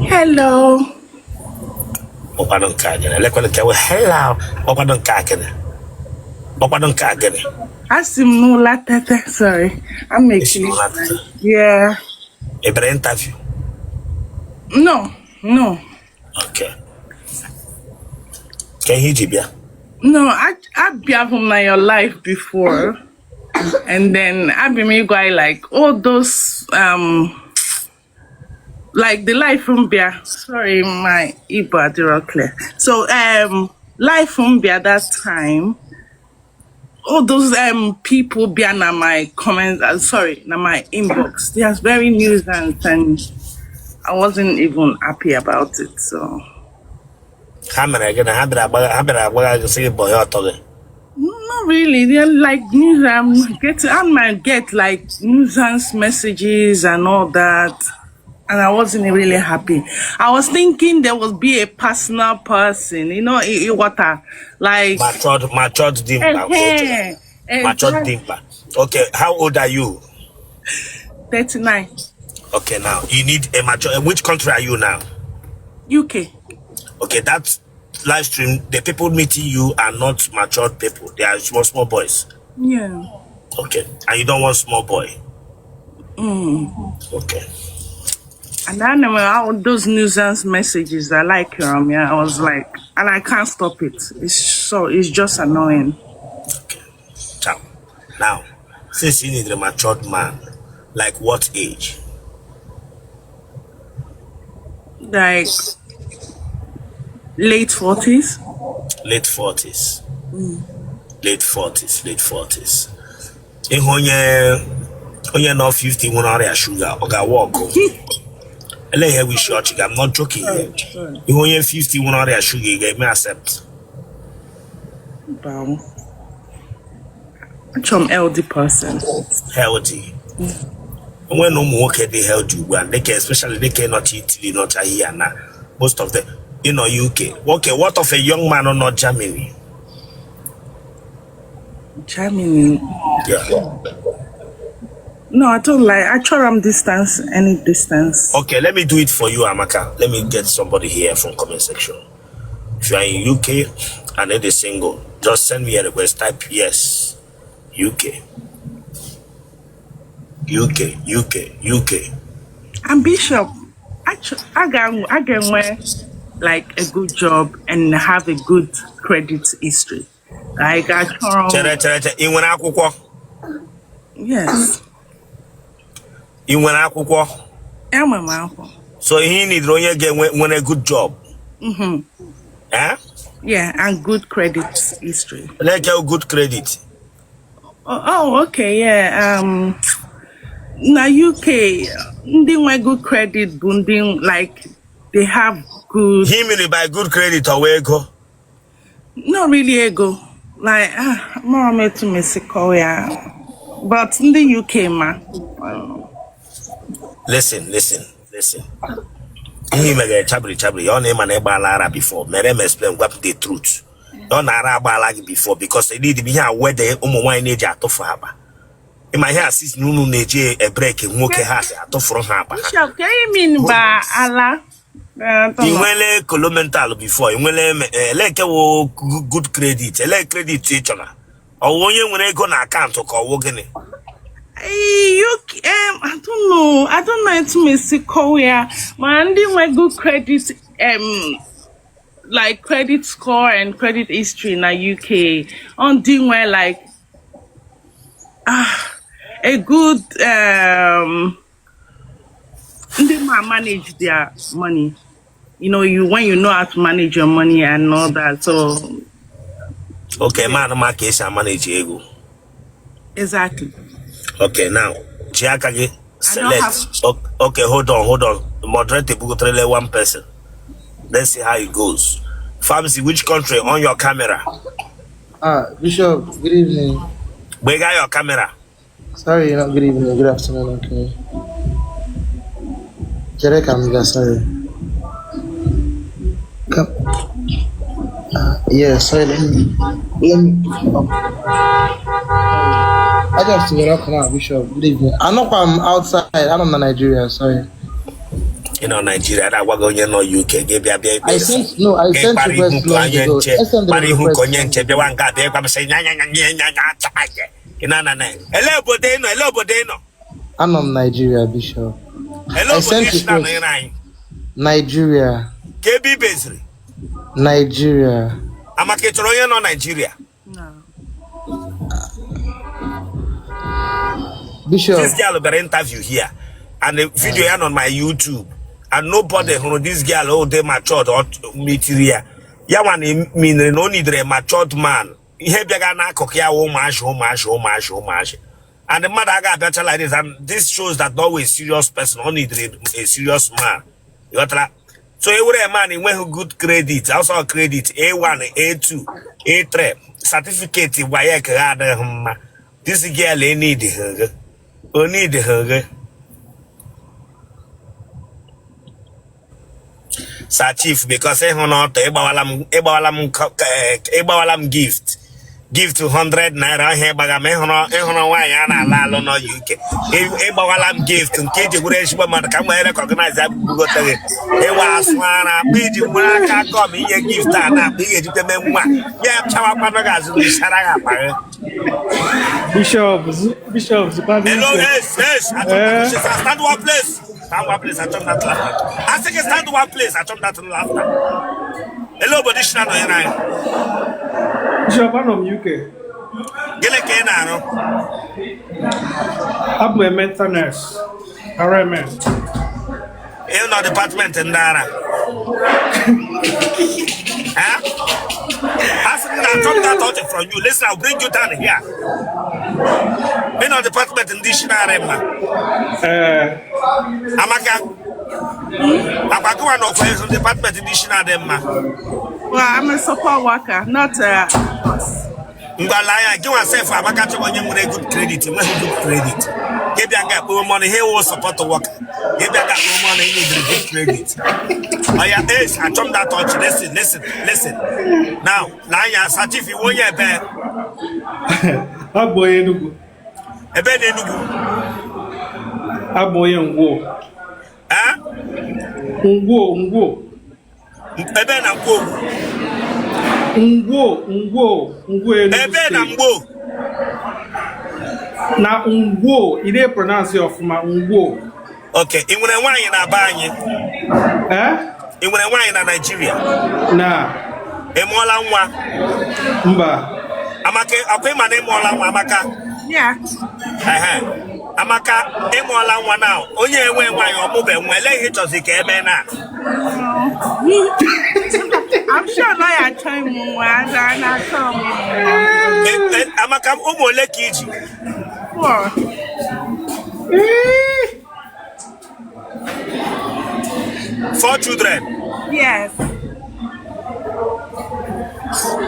Hello. Opadon Kagene. Hello. Opadon Kagene. Opadon Kagene. Asimula Tete. Sorry. I'm making it. Yeah. A better interview. No. Okay. Can you Jibia? No, I've been from your life before. And then I've been going like all those like the life from Bia. Sorry, my Iba didn't clear. So life from Bia that time. All those people behind my comments, na my inbox. They are very nuisance, and I wasn't even happy about it. So. Not really. They're like nuisance. I might get like nuisance messages and all that, and I wasn't really happy. I was thinking there would be a personal person, like matured dimba. Matured dimba. Okay, how old are you? 39. Okay, now you need a mature. Which country are you now? UK. Okay, that live stream, the people meeting you are not matured people. They are small boys. Yeah. Okay, and you don't want small boy. Okay. And I know all those nuisance messages I like I was like, and I can't stop it. It's just annoying. Okay. Ciao. Now, since you need a matured man, like what age? Like late 40s. Late 40s. Late 40s. Onye no 50 one area sugar or got walk. Let here we short. I'm not joking here. You only 50 one area sugar, you may accept. Wow. I'm healthy person. Healthy. When no more can they healthy one, they can especially they cannot eat till not a year now. Most of them, UK. Okay, what of a young man or not Germany? Germany. Yeah. No, I don't like. I try distance, any distance. Okay, let me do it for you, Amaka. Let me get somebody here from comment section. If you are in UK and they're single, just send me a request. Type yes. UK. And Bishop, I can wear like a good job and have a good credit history. Like I yes. So he need to get when a good job. Yeah, and good credit history. Like a good credit. Oh, okay, yeah. Now UK, they want good credit, bunding like they have good. He mean by good credit or where go? Not really ego. Like more me to Mexico, yeah. But in the UK, man. Listen. He made chabri. Your name and Lara before. Merem explain what the truth. Don't Araba like before because they need to be here where they wine age at Tofaba. In my house is Nunu Neje a break in Woke House at Tofrahaba. Bishop, can you mean by Allah? You went Colomental before. You went like good credit, like credit to each other. Or when you go on account or call Wogany. I don't know it's Mexico, yeah. Man, they want good credit, like credit score and credit history in the UK. On doing well, like a good they manage their money. When you know how to manage your money and all that. So okay, man, my case I manage ego. Exactly. Okay, now Chiakage select. Okay, hold on. Moderate the one person. Let's see how it goes. Pharmacy, which country on your camera? Bishop, good evening. Where got your camera? Sorry, not good evening, good afternoon, okay. Jerek Amiga, sorry. Yeah, sorry, let me I just to work now, Bishop. Good evening. I'm outside, I'm in Nigeria, sorry. You know, Nigeria, that we're going to UK, give you a bit. I sent request long ago. I sent the request long ago. Hello, Bodeno. I'm from Nigeria, Bishop. Hello, I sent request. Nigeria. KB Basri. Nigeria. Amaka Toroyan no Nigeria. No. Bishop. This girl will interview here. And the video on my YouTube. And nobody who this girl, oh, they matured or material. Yeah, one mean no need a matured man. He had a cocky, mash. And the mother got better like this. And this shows that always serious person, only a serious man. You got that? So every man in who good credit, also credit A1, A2, A3, certificate why this girl need her. Need her. Chief, because ebawalam gift 200 naira here bagame hono why na la no UK ebawalam gift nkeji gure shiba man ka mo recognize that go tege e wa aswana biji mura ka come ihe gift na bi ejite menwa ya chawa kwano ga zu shara ga pa Bishop, hello, yes, stand one place. Stand one place, I turn that laughter. I think stand one place, I turn that laughter. Hello, but this is not Bishop, I'm from UK. Get a cane, I'm a mental nurse. RMN. You know, department in Dara. Huh? I think I took that out from you. Listen, I'll bring you down here. You know, department in this Amaka. One of the department in this Well, I'm a support worker, not a boss. Mbalaya, give yourself Amaka to one good credit. Good credit. Give your gap money. He will support the worker. Give your gap money. He need good credit. Oh yeah, yes, I told that touch. Listen. Now, Laya, Satif, you won't get bad. Aboye Nugu. Ebe Nugu. Aboye Ngwo. Huh? Ngwo. Ebe na Ngwo. Ngwo Ebe na Ngwo. Na Ngwo, you dey pronounce your former Ngwo. Okay, in when wine na banye. In when wine na Nigeria. Na. Emola nwa. Mba. Amaka, akwe ma na emola nwa Amaka. Yeah. Amaka, emola nwa now. Onye enwe nwa yo mube nwe le ihe chozi ka eme na. I'm sure I tell you why I tell me. Amaka, umo le kiji. What? 4 children. Yes.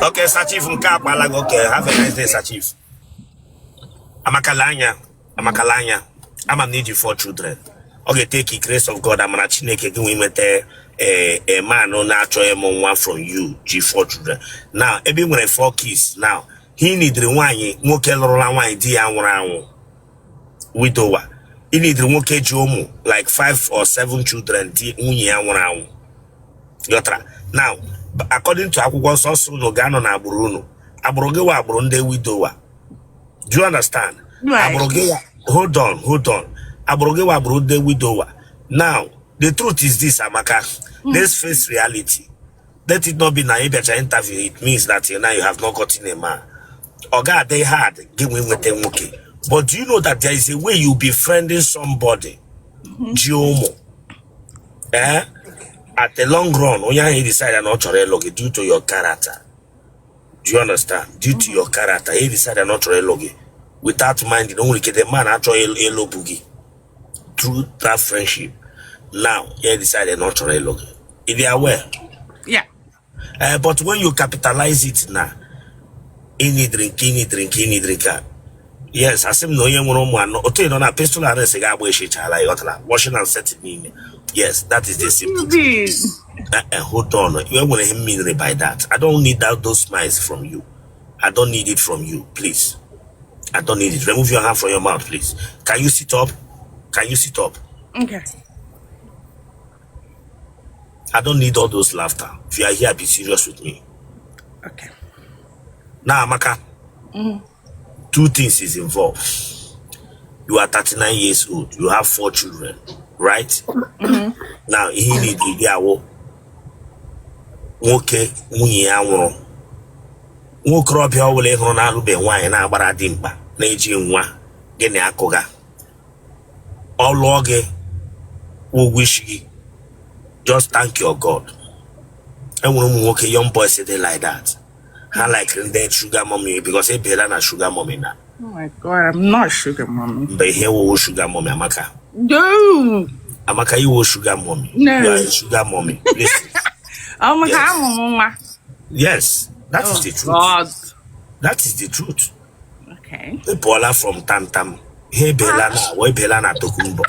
Okay, Sachif Nkapalago. Okay, have a nice day, Sachif. Amakalanya. I'm gonna need you 4 children. Okay, take the grace of God. I'm gonna chineke women a man no natural one from you, G4 children. Now, every when 4 kids now, he need the wine, mokelora wine, dia widower. He need the moke jomo, like 5 or 7 children, now, according to Akugos also no gano na Bruno, Abrogewa Brunde widower. Do you understand? Right. Abrogewa, hold on. Abrogewa Brunde widower. Now, the truth is this, Amaka. Let's face reality. Let it not be naive at your interview. It means that now you have not gotten a man. Oh God, they had give me with them okay. But do you know that there is a way you befriending somebody? Giomo. At the long run, when you decide not to relocate due to your character. Do you understand? Due to your character, he decided not to relocate. Without minding, only get a man actually a boogie. Through that friendship. Now, he decided not to relocate. If you are aware. Yeah. But when you capitalize it now, any drink. Yes, I seem no young woman. Otele on a pistol and a cigar washing and setting. Yes, that is the simple thing. Hold on. You want to mean by that. I don't need those smiles from you. I don't need it from you, please. I don't need it. Remove your hand from your mouth, please. Can you sit up? Okay. I don't need all those laughter. If you are here, be serious with me. Okay. Now, Amaka, 2 things is involved. You are 39 years old. You have 4 children, right? Now, he need Idiawo. Okay, Munyanwo. Nwokorobia ọbụla ịhụrụ na-alụbe nwaanyị na-agbara dị mkpa na-eji nwa gị na akụga ọlụọ gị wish gị just thank your God. Enwere ụmụ nwoke young boys dey like that. Ha like ndị sugar mommy because ebela na sugar mommy na. Oh my God, I'm not sugar mommy. But here we sugar mommy, Amaka. No. Amaka, you were sugar mommy. No. You are a sugar mommy. Listen. Oh my God, yes, that is the truth. God. That is the truth. Okay. Ebola from Tam. Hey Belana, we Belana Tokumbo.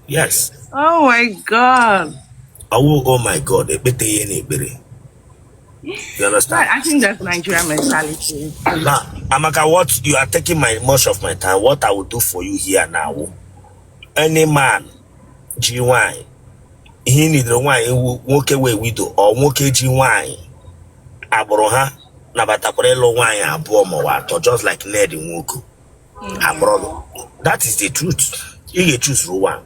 Yes. Oh my God. Oh my God, you understand? I think that's Nigerian mentality. Now, Amaka, what you are taking much of my time. What I will do for you here now. Any man, G1, he need the wine walk away widow or walk G1. Abroha, Nabataporello wine, Abomo, just like Ned in Woku. Abroad. That is the truth. You choose one.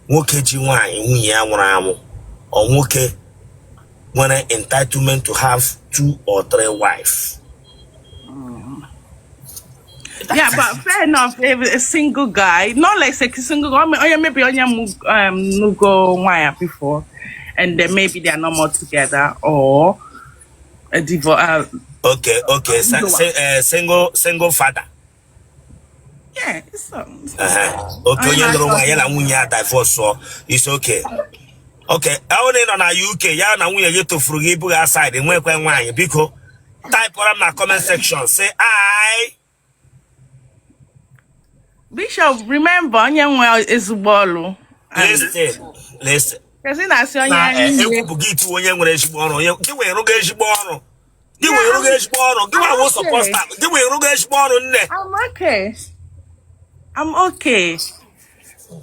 Walk G1, or walk when an entitlement to have 2 or 3 wives. Yeah, but fair enough. If a single guy, not like a single guy, maybe on your go wire before, and then maybe they are not more together or a divorce. Okay. Single father. Yeah, it's okay, divorce, so it's okay. Okay, I only know na UK. Ya na we get to forgive outside and when because type on my comment section. Say I. Bishop, remember, Onyenwe is Bolu. Listen. Because in that song, I'm okay.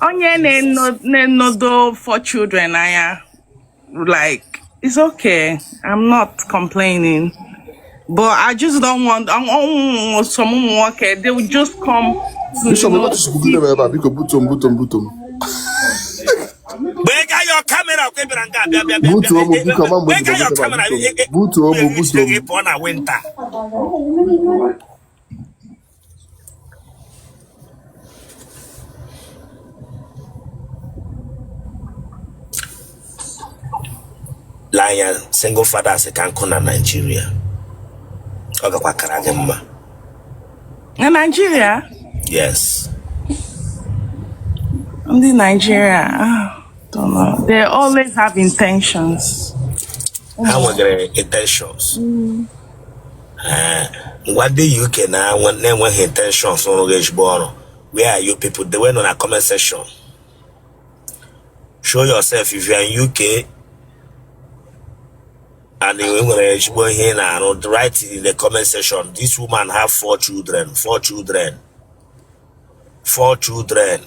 Onye no do 4 children, like it's okay. I'm not complaining. But I just don't want someone working. They will just come to Bishop, because butum. Where got your camera? Where got your camera? Winter. Lion, single fathers can come to Nigeria. In Nigeria? Yes. Only Nigeria. Don't know. They always have intentions. How are their intentions? What the UK now when they want intentions on where are you people? They went on a comment section. Show yourself if you are in UK. And they were here now, write in the comment section. This woman have 4 children. 4 children. 4 children.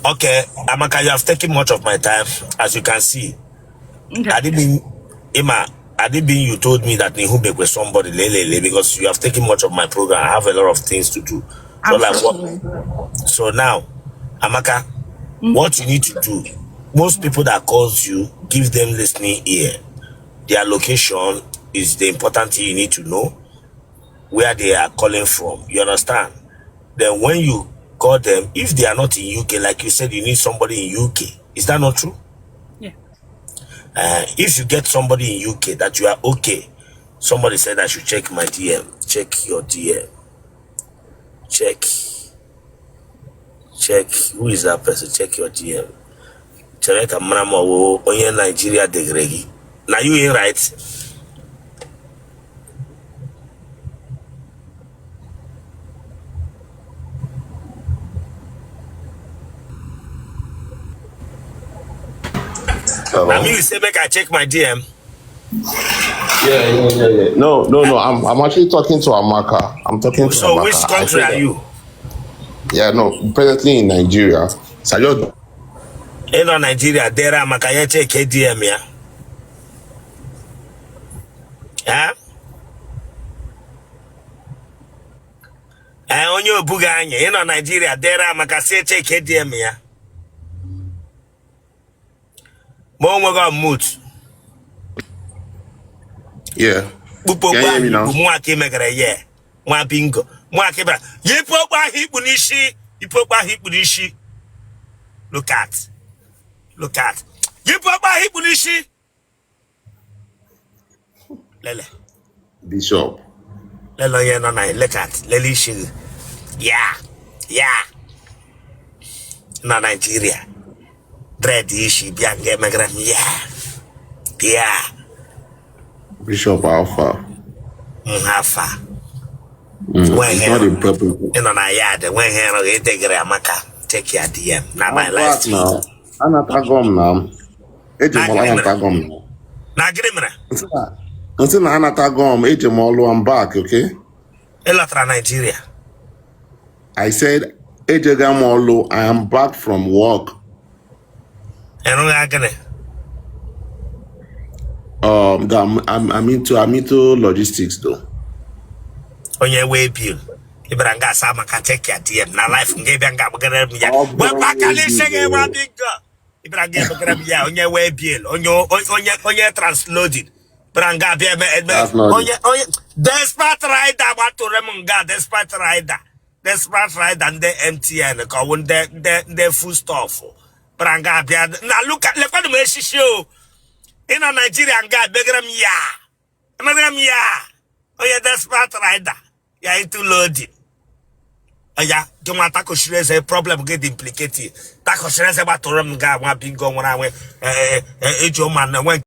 Okay, Amaka, you have taken much of my time, as you can see. Okay. I didn't you told me that Nihube was somebody because you have taken much of my program. I have a lot of things to do. So now, Amaka, what you need to do, most people that calls you, give them listening ear. Their location is the important thing you need to know, where they are calling from. You understand? Then when you call them, if they are not in UK, like you said, you need somebody in UK. Is that not true? Yeah. If you get somebody in UK that you are okay, somebody said I should check my DM. Check your DM. Check. Who is that person? Check your DM. Check Amramo onye Nigeria degree. Now you ain't right. I mean, you say make I check my DM. Yeah. No. I'm actually talking to Amaka. I'm talking to So Amaka. which country are you? Yeah, no, presently in Nigeria. So I just In Nigeria, there Amaka you check KDM ya. Huh? On your buganya, in Nigeria, there Amaka say check KDM ya. Mo go moot. yeah. Bupo Can you ba hear me now? hibu mo akimegere ye. Mo bingo. Mo akibra. Yipo ba hibu nishi. Yipo ba hibu nishi. Look at. Yipo ba hibu nishi. Lele. Bishop. Lele ye no na look at. Lele shi. Yeah. Na Nigeria. Dread ishi biange megere. Yeah. Bishop Alpha. Hafa. It's not a purpose. You know, na yard. When here no get Amaka. Take your DM. Na my I'm life. back now. Anatagom now. Ejimol Anatagom now. Na grimina. Until Anatagom, Ejimolu, I'm back, okay? Elatra Nigeria. I said, Ejegamolu, I am back from work. I'm I'm into logistics though. on your way bill. Ibranga sama can take your DM. Na life ngebanga bagara miya. Oh, Well, boy, bakali this sege is- wa bingo. Ibranga bagara miya on your way bill. On your transloaded. Branga be That's not on it. your desperate rider want to remunga desperate rider and the MTN ko won the full stuff. Branga be na look at the me show. In a Nigerian guy begram ya. Begram ya. Oh yeah, desperate rider. Yeah, into loading. Oh yeah, don't want to share a problem get implicated. Tako share about to run guy one bingo when I went man when